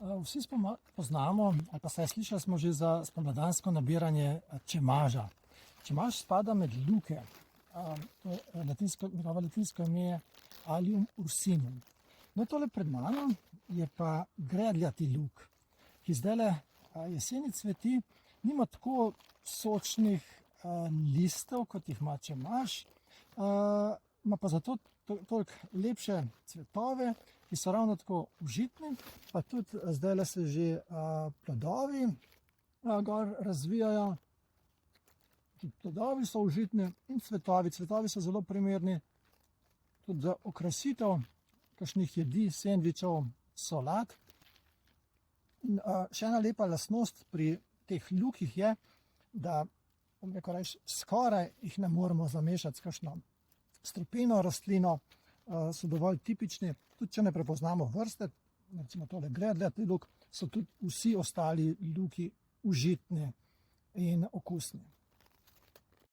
Vsi poznamo, ali pa saj slišali smo že za spomladansko nabiranje čemaža. Čemaž spada med luke. Njegovo latinsko ime je Allium ursinum. No, tole pred mano je pa gredljati luk, ki zdajle jeseni cveti, nima tako sočnih listov, kot jih ima čemaž, ima pa zato toliko lepše cvetove, ki so ravno tako užitni, pa tudi zdajle se že plodovi gor razvijajo. Tudi plodovi so užitni in cvetovi. Cvetovi so zelo primerni tudi za okrasitev kakšnih jedi, sendvičev, solat. In še ena lepa lastnost pri teh lukih je, da skoraj jih ne moremo zamešati s kakšno strupeno rastlino, so dovolj tipični, tudi če ne prepoznamo vrste, recimo tole gredljati luk, so tudi vsi ostali luki užitni in okusni.